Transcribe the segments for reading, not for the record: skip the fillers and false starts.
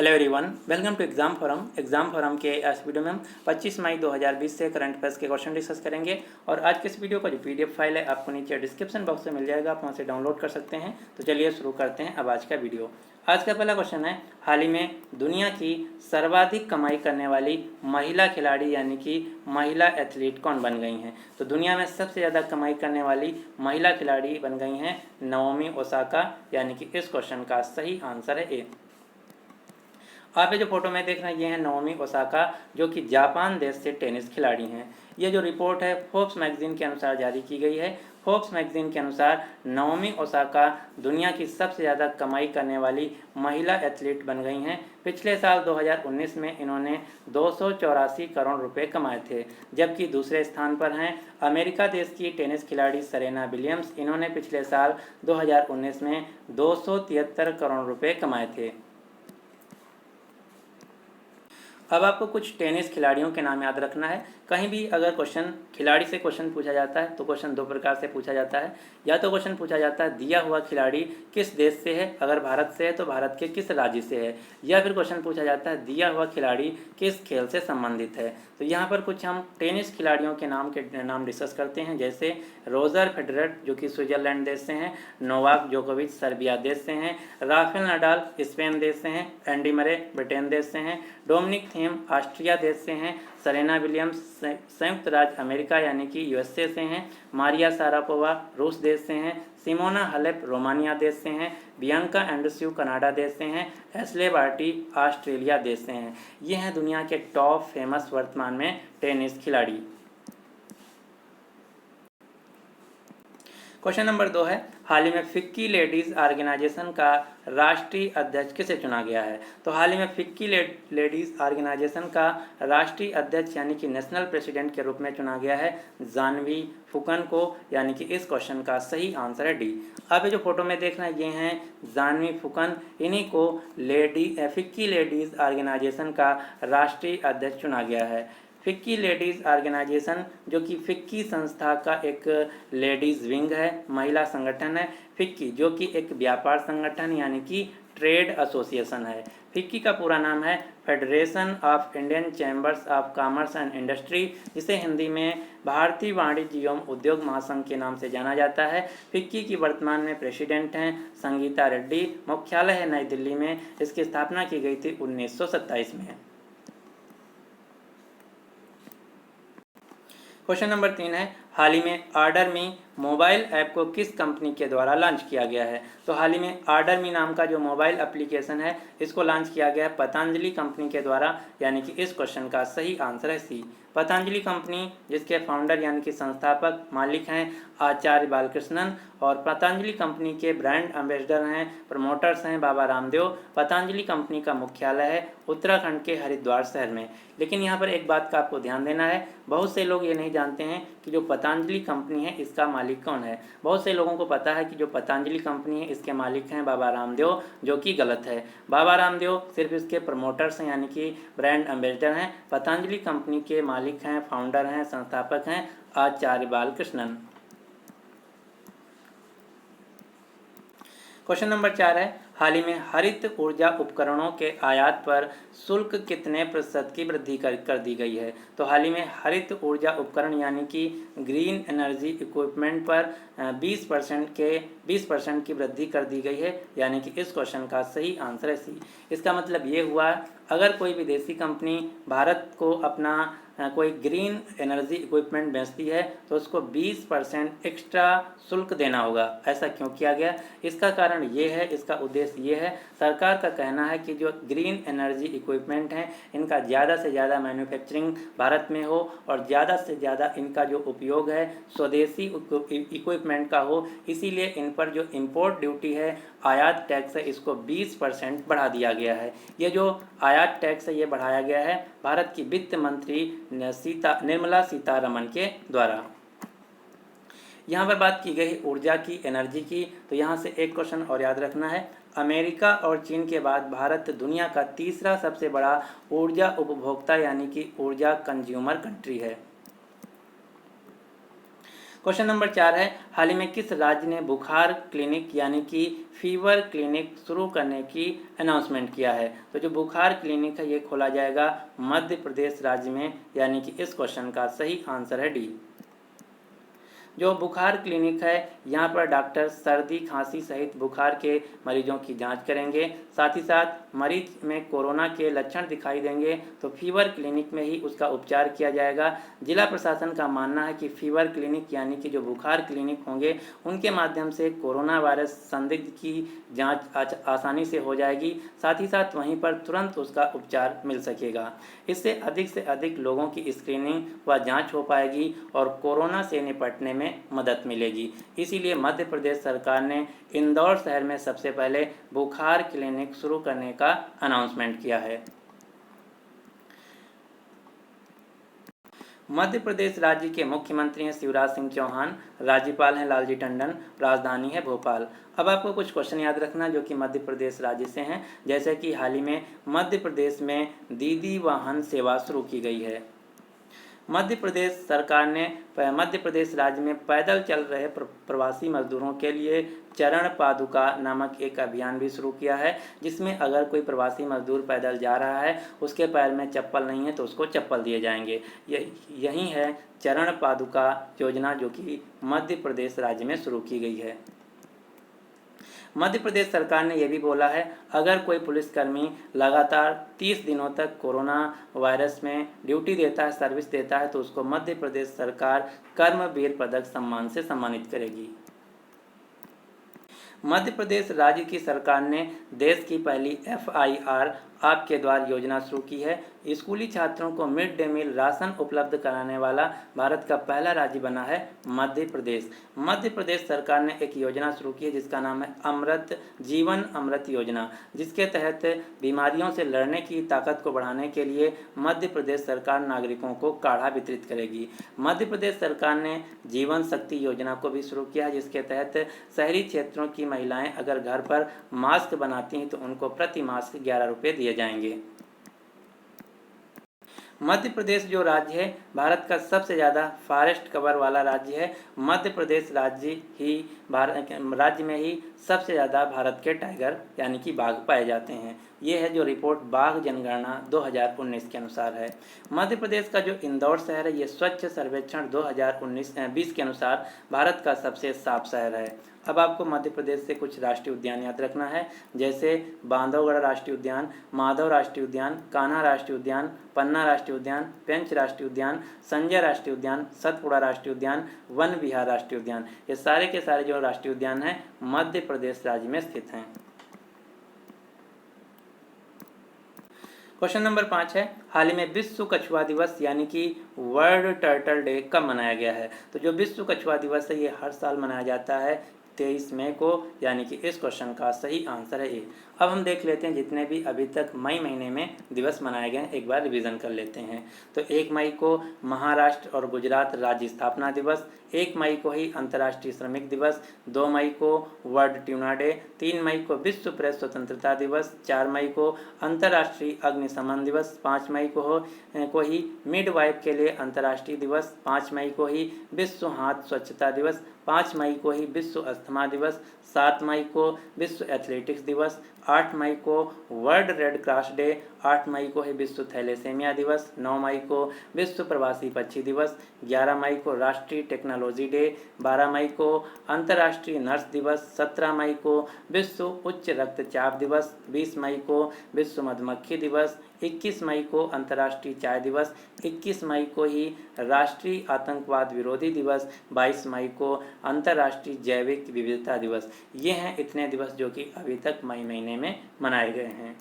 Hello everyone, welcome to exam forum के इस video में हम 25 मई 2020 से करंट अफेयर्स के क्वेश्चन डिस्कस करेंगे। और आज के इस वीडियो का जो पीडीएफ फाइल है आपको नीचे डिस्क्रिप्शन बॉक्स में मिल जाएगा, आप वहाँ से डाउनलोड कर सकते हैं। तो चलिए शुरू करते हैं अब आज का वीडियो। आज का पहला क्वेश्चन है, हाल ही में दुनिया की सर्वाधिक कमाई करने वाली महिला खिलाड़ी यानी कि महिला एथलीट कौन बन गई हैं? तो दुनिया में सबसे ज़्यादा कमाई करने वाली महिला खिलाड़ी बन गई हैं नाओमी ओसाका, यानी कि इस क्वेश्चन का सही आंसर है ए। आप ये जो फोटो में देख रहे हैं ये है नाओमी ओसाका, जो कि जापान देश से टेनिस खिलाड़ी हैं। ये जो रिपोर्ट है फोर्ब्स मैगजीन के अनुसार जारी की गई है। फोर्ब्स मैगजीन के अनुसार नाओमी ओसाका दुनिया की सबसे ज़्यादा कमाई करने वाली महिला एथलीट बन गई हैं। पिछले साल 2019 में इन्होंने 284 करोड़ रुपए कमाए थे, जबकि दूसरे स्थान पर हैं अमेरिका देश की टेनिस खिलाड़ी सेरेना विलियम्स। इन्होंने पिछले साल 2019 में 273 करोड़ रुपए कमाए थे। अब आपको कुछ टेनिस खिलाड़ियों के नाम याद रखना है। कहीं भी अगर क्वेश्चन खिलाड़ी से क्वेश्चन पूछा जाता है तो क्वेश्चन दो प्रकार से पूछा जाता है। या तो क्वेश्चन पूछा जाता है दिया हुआ खिलाड़ी किस देश से है, अगर भारत से है तो भारत के किस राज्य से है। या फिर क्वेश्चन पूछा जाता है दिया हुआ खिलाड़ी किस खेल से संबंधित है। तो यहाँ पर कुछ हम टेनिस खिलाड़ियों के नाम डिस्कस करते हैं, जैसे रोजर फेडरर जो कि स्विट्जरलैंड देश से हैं, नोवाक जोकोविच सर्बिया देश से हैं, राफेल नडाल स्पेन देश से हैं, एंडी मरे ब्रिटेन देश से हैं, डोमिनिक थीम ऑस्ट्रिया देश से हैं, सेरेना विलियम्स संयुक्त राज्य अमेरिका यानी कि यूएसए से हैं, मारिया सारापोवा रूस देश से हैं, सिमोना हालेप रोमानिया देश से हैं, बियांका एंड्रस्यू कनाडा देश से हैं, एस्ले बार्टी ऑस्ट्रेलिया देश से हैं। ये हैं दुनिया के टॉप फेमस वर्तमान में टेनिस खिलाड़ी। क्वेश्चन नंबर 2 है, हाल ही में फिक्की लेडीज़ ऑर्गेनाइजेशन का राष्ट्रीय अध्यक्ष किसे चुना गया है? तो हाल ही में फिक्की लेडीज़ ऑर्गेनाइजेशन का राष्ट्रीय अध्यक्ष यानी कि नेशनल प्रेसिडेंट के रूप में चुना गया है जानवी फुकन को, यानी कि इस क्वेश्चन का सही आंसर है डी। आप ये जो फोटो में देख रहे हैं ये हैं जानवी फुकन, इन्हीं को फिक्की लेडीज़ ऑर्गेनाइजेशन का राष्ट्रीय अध्यक्ष चुना गया है। फिक्की लेडीज़ ऑर्गेनाइजेशन जो कि फिक्की संस्था का एक लेडीज़ विंग है, महिला संगठन है। फिक्की जो कि एक व्यापार संगठन यानी कि ट्रेड एसोसिएशन है। फिक्की का पूरा नाम है federation of Indian chambers of commerce and industry, जिसे हिंदी में भारतीय वाणिज्य एवं उद्योग महासंघ के नाम से जाना जाता है। फिक्की की वर्तमान में प्रेसिडेंट हैं संगीता रेड्डी, मुख्यालय है नई दिल्ली में। इसकी स्थापना की गई थी 1927 में। क्वेश्चन नंबर 3 है, हाल ही में ऑर्डर मी मोबाइल ऐप को किस कंपनी के द्वारा लॉन्च किया गया है? तो हाल ही में ऑर्डर मी नाम का जो मोबाइल एप्लीकेशन है इसको लॉन्च किया गया है पतंजलि कंपनी के द्वारा, यानी कि इस क्वेश्चन का सही आंसर है सी। पतंजलि कंपनी जिसके फाउंडर यानी कि संस्थापक मालिक हैं आचार्य बालकृष्णन, और पतंजलि कंपनी के ब्रांड एम्बेसडर हैं, प्रमोटर्स हैं बाबा रामदेव। पतंजलि कंपनी का मुख्यालय है उत्तराखंड के हरिद्वार शहर में। लेकिन यहाँ पर एक बात का आपको ध्यान देना है, बहुत से लोग ये नहीं जानते हैं कि जो पतंजलि कंपनी है इसका मालिक कौन है। बहुत से लोगों को पता है कि जो पतंजलि कंपनी है इसके मालिक हैं बाबा रामदेव, जो कि गलत है। बाबा रामदेव सिर्फ इसके प्रमोटर्स हैं यानी कि ब्रांड एम्बेसडर हैं। पतंजलि कंपनी के मालिक हैं, फाउंडर हैं, संस्थापक हैं आचार्य बालकृष्णन। क्वेश्चन नंबर 4 है, हाल ही में हरित ऊर्जा उपकरणों के आयात पर शुल्क कितने प्रतिशत की वृद्धि कर दी गई है? तो हाल ही में हरित ऊर्जा उपकरण यानी कि ग्रीन एनर्जी इक्विपमेंट पर 20% की वृद्धि कर दी गई है, यानी कि इस क्वेश्चन का सही आंसर है सी। इसका मतलब ये हुआ, अगर कोई विदेशी कंपनी भारत को अपना कोई ग्रीन एनर्जी इक्विपमेंट बेचती है तो उसको 20% एक्स्ट्रा शुल्क देना होगा। ऐसा क्यों किया गया? इसका कारण ये है, इसका उद्देश्य ये है, सरकार का कहना है कि जो ग्रीन एनर्जी इक्विपमेंट हैं इनका ज़्यादा से ज़्यादा मैन्युफैक्चरिंग भारत में हो और ज़्यादा से ज़्यादा इनका जो उपयोग है स्वदेशी इक्विपमेंट का हो। इसीलिए इन पर जो इम्पोर्ट ड्यूटी है, आयात टैक्स है, इसको 20% बढ़ा दिया गया है। ये जो आयात टैक्स है ये बढ़ाया गया है भारत की वित्त मंत्री निर्मला सीतारमण के द्वारा। यहाँ पर बात की गई ऊर्जा की, एनर्जी की, तो यहाँ से एक क्वेश्चन और याद रखना है, अमेरिका और चीन के बाद भारत दुनिया का तीसरा सबसे बड़ा ऊर्जा उपभोक्ता यानी कि ऊर्जा कंज्यूमर कंट्री है। क्वेश्चन नंबर 4 है, हाल ही में किस राज्य ने बुखार क्लिनिक यानी कि फीवर क्लिनिक शुरू करने की अनाउंसमेंट किया है? तो जो बुखार क्लिनिक है ये खोला जाएगा मध्य प्रदेश राज्य में, यानी कि इस क्वेश्चन का सही आंसर है डी। जो बुखार क्लिनिक है यहाँ पर डॉक्टर सर्दी खांसी सहित बुखार के मरीजों की जांच करेंगे। साथ ही साथ मरीज में कोरोना के लक्षण दिखाई देंगे तो फीवर क्लिनिक में ही उसका उपचार किया जाएगा। जिला प्रशासन का मानना है कि फीवर क्लिनिक यानी कि जो बुखार क्लिनिक होंगे उनके माध्यम से कोरोना वायरस संदिग्ध की जाँच आसानी से हो जाएगी। साथ ही साथ वहीं पर तुरंत उसका उपचार मिल सकेगा। इससे अधिक लोगों की स्क्रीनिंग व जाँच हो पाएगी और कोरोना से निपटने में मदद मिलेगी। इसीलिए मध्य प्रदेश सरकार ने इंदौर शहर में सबसे पहले बुखार क्लिनिक शुरू करने का अनाउंसमेंट किया है। मध्य प्रदेश राज्य के मुख्यमंत्री हैं शिवराज सिंह चौहान, राज्यपाल हैं लालजी टंडन, राजधानी है भोपाल। अब आपको कुछ क्वेश्चन याद रखना जो कि मध्य प्रदेश राज्य से हैं, जैसे कि हाल ही में मध्य प्रदेश में दीदी वाहन सेवा शुरू की गई है। मध्य प्रदेश सरकार ने मध्य प्रदेश राज्य में पैदल चल रहे प्रवासी मजदूरों के लिए चरण पादुका नामक एक अभियान भी शुरू किया है, जिसमें अगर कोई प्रवासी मजदूर पैदल जा रहा है, उसके पैर में चप्पल नहीं है तो उसको चप्पल दिए जाएंगे। यही है चरण पादुका योजना जो कि मध्य प्रदेश राज्य में शुरू की गई है। मध्य प्रदेश सरकार ने यह भी बोला है, अगर कोई पुलिसकर्मी लगातार 30 दिनों तक कोरोना वायरस में ड्यूटी देता है, सर्विस देता है, तो उसको मध्य प्रदेश सरकार कर्मवीर पदक सम्मान से सम्मानित करेगी। मध्य प्रदेश राज्य की सरकार ने देश की पहली FIR आपके द्वार योजना शुरू की है। स्कूली छात्रों को मिड डे मील राशन उपलब्ध कराने वाला भारत का पहला राज्य बना है मध्य प्रदेश। मध्य प्रदेश सरकार ने एक योजना शुरू की है जिसका नाम है जीवन अमृत योजना, जिसके तहत बीमारियों से लड़ने की ताकत को बढ़ाने के लिए मध्य प्रदेश सरकार नागरिकों को काढ़ा वितरित करेगी। मध्य प्रदेश सरकार ने जीवन शक्ति योजना को भी शुरू किया है, जिसके तहत शहरी क्षेत्रों की महिलाएं अगर घर पर मास्क बनाती हैं तो उनको प्रति मास्क 11 रुपये दिए जाएंगे। मध्य प्रदेश जो राज्य है भारत का सबसे ज़्यादा फॉरेस्ट कवर वाला राज्य है। मध्य प्रदेश राज्य में ही सबसे ज़्यादा भारत के टाइगर यानी कि बाघ पाए जाते हैं। ये है जो रिपोर्ट बाघ जनगणना 2019 के अनुसार है। मध्य प्रदेश का जो इंदौर शहर है ये स्वच्छ सर्वेक्षण 2019-20 के अनुसार भारत का सबसे साफ शहर है। अब आपको मध्य प्रदेश से कुछ राष्ट्रीय उद्यान याद रखना है, जैसे बांधवगढ़ राष्ट्रीय उद्यान, माधव राष्ट्रीय उद्यान, कान्हा राष्ट्रीय उद्यान, पन्ना राष्ट्रीय उद्यान, पेंच राष्ट्रीय उद्यान, संजय राष्ट्रीय उद्यान, सतपुड़ा राष्ट्रीय उद्यान, वन विहार राष्ट्रीय उद्यान। ये सारे के सारे जो राष्ट्रीय उद्यान हैं मध्य प्रदेश राज्य में स्थित हैं। क्वेश्चन नंबर 5 है, हाल ही में विश्व कछुआ दिवस यानी कि वर्ल्ड टर्टल डे कब मनाया गया है? तो जो विश्व कछुआ दिवस है ये हर साल मनाया जाता है 23 मई को, यानी कि इस क्वेश्चन का सही आंसर है ए। अब हम देख लेते हैं जितने भी अभी तक मई महीने में दिवस मनाए गए एक बार रिवीजन कर लेते हैं। तो 1 मई को महाराष्ट्र और गुजरात राज्य स्थापना दिवस, 1 मई को ही अंतर्राष्ट्रीय श्रमिक दिवस, 2 मई को वर्ल्ड ट्यूना डे, 3 मई को विश्व प्रेस स्वतंत्रता दिवस, 4 मई को अंतर्राष्ट्रीय अग्निशमन दिवस, 5 मई को ही मिडवाइफ के लिए अंतर्राष्ट्रीय दिवस, 5 मई को ही विश्व हाथ स्वच्छता दिवस, 5 मई को ही विश्व अस्थमा दिवस, 7 मई को विश्व एथलेटिक्स दिवस, 8 मई को वर्ल्ड रेड क्रॉस डे, 8 मई को है विश्व थैलेसेमिया दिवस, 9 मई को विश्व प्रवासी पक्षी दिवस, 11 मई को राष्ट्रीय टेक्नोलॉजी डे, 12 मई को अंतर्राष्ट्रीय नर्स दिवस, 17 मई को विश्व उच्च रक्तचाप दिवस, 20 मई को विश्व मधुमक्खी दिवस, 21 मई को अंतर्राष्ट्रीय चाय दिवस, 21 मई को ही राष्ट्रीय आतंकवाद विरोधी दिवस, 22 मई को अंतर्राष्ट्रीय जैविक विविधता दिवस। ये हैं इतने दिवस जो कि अभी तक मई महीने में मनाए गए हैं।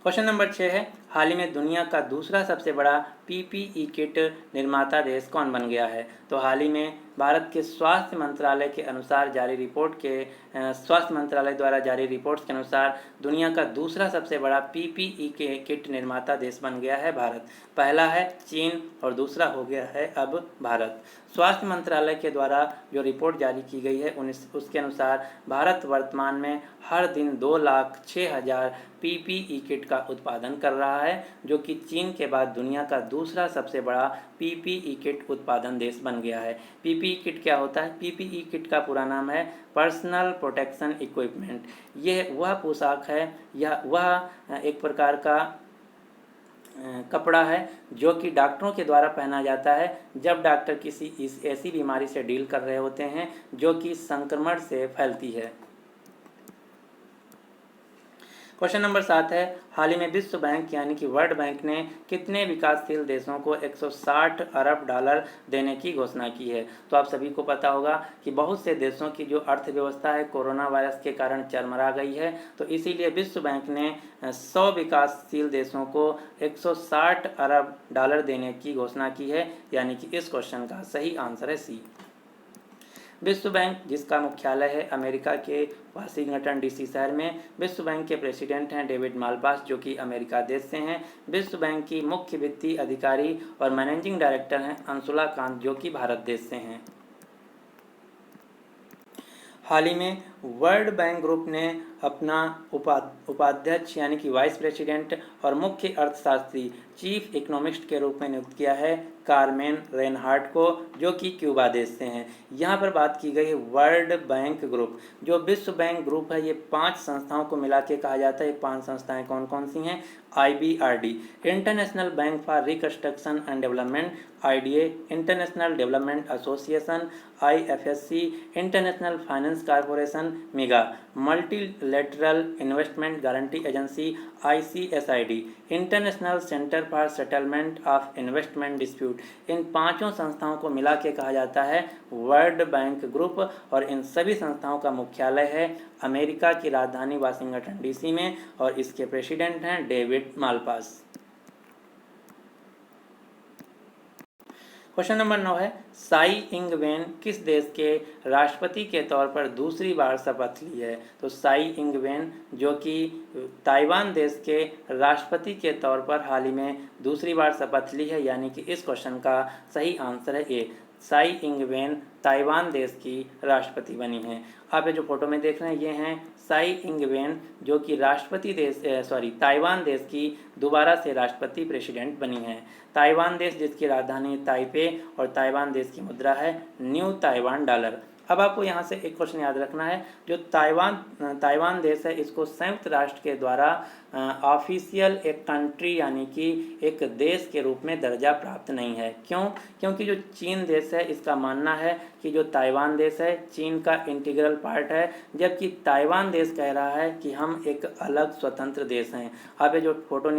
क्वेश्चन नंबर 6 है, हाल ही में दुनिया का दूसरा सबसे बड़ा PPE किट निर्माता देश कौन बन गया है? तो हाल ही में भारत के स्वास्थ्य मंत्रालय के अनुसार जारी स्वास्थ्य मंत्रालय द्वारा जारी रिपोर्ट्स के अनुसार दुनिया का दूसरा सबसे बड़ा PPE के किट निर्माता देश बन गया है भारत। पहला है चीन और दूसरा हो गया है अब भारत। स्वास्थ्य मंत्रालय के द्वारा जो रिपोर्ट जारी की गई है उसके अनुसार भारत वर्तमान में हर दिन 2,06,000 PPE किट का उत्पादन कर रहा है, जो कि चीन के बाद दुनिया का दूसरा सबसे बड़ा पीपीई किट उत्पादन देश बन गया है। पीपीई किट क्या होता है? पीपीई किट का पूरा नाम है पर्सनल प्रोटेक्शन इक्विपमेंट। यह वह पोशाक है या वह एक प्रकार का कपड़ा है जो कि डॉक्टरों के द्वारा पहना जाता है जब डॉक्टर किसी ऐसी बीमारी से डील कर रहे होते हैं जो कि संक्रमण से फैलती है। क्वेश्चन नंबर 7 है, हाल ही में विश्व बैंक यानी कि वर्ल्ड बैंक ने कितने विकासशील देशों को 160 अरब डॉलर देने की घोषणा की है? तो आप सभी को पता होगा कि बहुत से देशों की जो अर्थव्यवस्था है कोरोना वायरस के कारण चरमरा गई है, तो इसीलिए विश्व बैंक ने 100 विकासशील देशों को 160 अरब डॉलर देने की घोषणा की है, यानी कि इस क्वेश्चन का सही आंसर है सी। विश्व बैंक जिसका मुख्यालय है अमेरिका के वाशिंगटन डीसी शहर में, विश्व बैंक के प्रेसिडेंट हैं डेविड मालपास जो कि अमेरिका देश से हैं। विश्व बैंक की मुख्य वित्तीय अधिकारी और मैनेजिंग डायरेक्टर हैं अंशुला कांत जो कि भारत देश से हैं। हाल ही में वर्ल्ड बैंक ग्रुप ने अपना उपाध्यक्ष यानी कि वाइस प्रेसिडेंट और मुख्य अर्थशास्त्री चीफ इकोनॉमिस्ट के रूप में नियुक्त किया है कार्मेन रेनहार्ट को जो कि क्यूबा देश से हैं। यहाँ पर बात की गई है वर्ल्ड बैंक ग्रुप। जो विश्व बैंक ग्रुप है ये 5 संस्थाओं को मिला के कहा जाता है। ये 5 संस्थाएं कौन कौन सी हैं? IBRD international bank for reconstruction and development, IDA international development association, IFSC international finance corporation, mega multilateral investment guarantee agency, ICSID international centre for settlement of investment dispute. इन 5 संस्थाओं को मिला के कहा जाता है वर्ल्ड बैंक ग्रुप और इन सभी संस्थाओं का मुख्यालय है अमेरिका की राजधानी वाशिंगटन डीसी में और इसके प्रेसिडेंट हैं डेविड मालपास। क्वेश्चन नंबर 9 है, साई इंग वेन किस देश के राष्ट्रपति के तौर पर दूसरी बार शपथ ली है? तो साई इंग वेन जो कि ताइवान देश के राष्ट्रपति के तौर पर हाल ही में दूसरी बार शपथ ली है, यानी कि इस क्वेश्चन का सही आंसर है ए। साई इंग वेन ताइवान देश की राष्ट्रपति बनी हैं। आप ये जो फोटो में देख रहे हैं ये हैं साई इंग वेन जो कि ताइवान देश की दोबारा से राष्ट्रपति प्रेसिडेंट बनी हैं। ताइवान देश जिसकी राजधानी ताइपे और ताइवान देश की मुद्रा है न्यू ताइवान डॉलर। अब आपको यहाँ से एक क्वेश्चन याद रखना है, जो ताइवान देश है इसको संयुक्त राष्ट्र के द्वारा ऑफिशियल एक कंट्री यानी कि एक देश के रूप में दर्जा प्राप्त नहीं है। क्यों? क्योंकि जो चीन देश है इसका मानना है कि जो ताइवान देश है चीन का इंटीग्रल पार्ट है, जबकि ताइवान देश कह रहा है कि हम एक अलग स्वतंत्र देश हैं। आप ये जो फोटो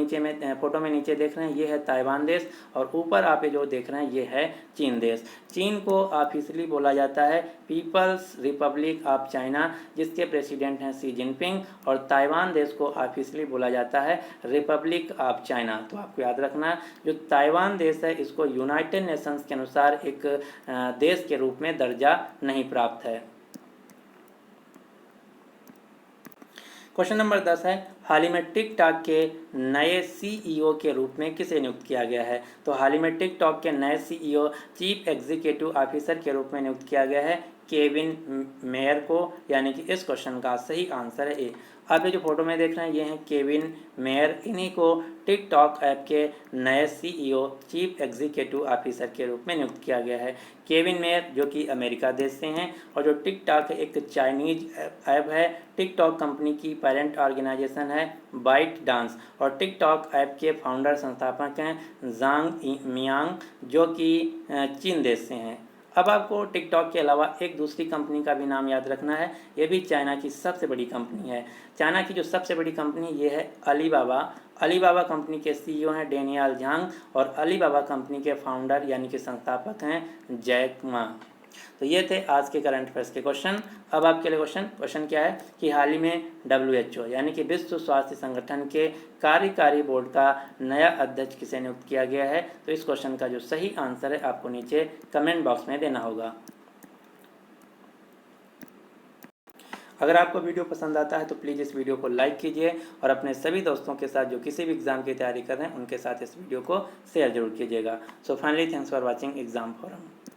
में नीचे देख रहे हैं ये है ताइवान देश और ऊपर आप ये जो देख रहे हैं ये है चीन देश। चीन को ऑफिशियली बोला जाता है पीपल्स रिपब्लिक ऑफ चाइना जिसके प्रेसिडेंट हैं शी जिनपिंग और ताइवान देश को ऑफिशियली बोला जाता है रिपब्लिक ऑफ चाइना। तो आपको याद रखना जो ताइवान देश है इसको यूनाइटेड नेशंस के अनुसार एक देश के रूप में दर्जा नहीं प्राप्त है। क्वेश्चन नंबर 10 है, हाल ही में टिकटॉक के नए CEO के रूप में किसे नियुक्त किया गया है? तो हाल ही में टिकटॉक के नए CEO चीफ एग्जीक्यूटिव ऑफिसर के रूप में नियुक्त किया गया है केविन मेयर को, यानी कि इस क्वेश्चन का सही आंसर है ए। आप ये जो फोटो में देख रहे हैं ये हैं केविन मेयर, इन्हीं को टिकटॉक ऐप के नए CEO चीफ एग्जीक्यूटिव ऑफिसर के रूप में नियुक्त किया गया है। केविन मेयर जो कि अमेरिका देश से हैं और जो टिकटॉक एक चाइनीज ऐप है। टिकटॉक कंपनी की पेरेंट ऑर्गेनाइजेशन है बाइट डांस और टिकटॉक ऐप के फाउंडर संस्थापक हैं जांग मियांग जो कि चीन देश से हैं। अब आपको टिकटॉक के अलावा एक दूसरी कंपनी का भी नाम याद रखना है, ये भी चाइना की सबसे बड़ी कंपनी है। चाइना की जो सबसे बड़ी कंपनी ये है अलीबाबा। अलीबाबा कंपनी के CEO हैं डेनियल झांग और अलीबाबा कंपनी के फाउंडर यानी कि संस्थापक हैं जैक मा। तो ये थे आज के करंट अफेयर्स के क्वेश्चन। अब आपके लिए क्वेश्चन क्या है कि हाल ही में WHO यानी कि विश्व स्वास्थ्य संगठन के कार्यकारी बोर्ड का नया अध्यक्ष किसे नियुक्त किया गया है? तो इस क्वेश्चन का जो सही आंसर है आपको नीचे कमेंट बॉक्स में देना होगा। अगर आपको वीडियो पसंद आता है तो प्लीज़ इस वीडियो को लाइक कीजिए और अपने सभी दोस्तों के साथ जो किसी भी एग्ज़ाम की तैयारी कर रहे हैं उनके साथ इस वीडियो को शेयर जरूर कीजिएगा। So finally thanks for watching exam forum.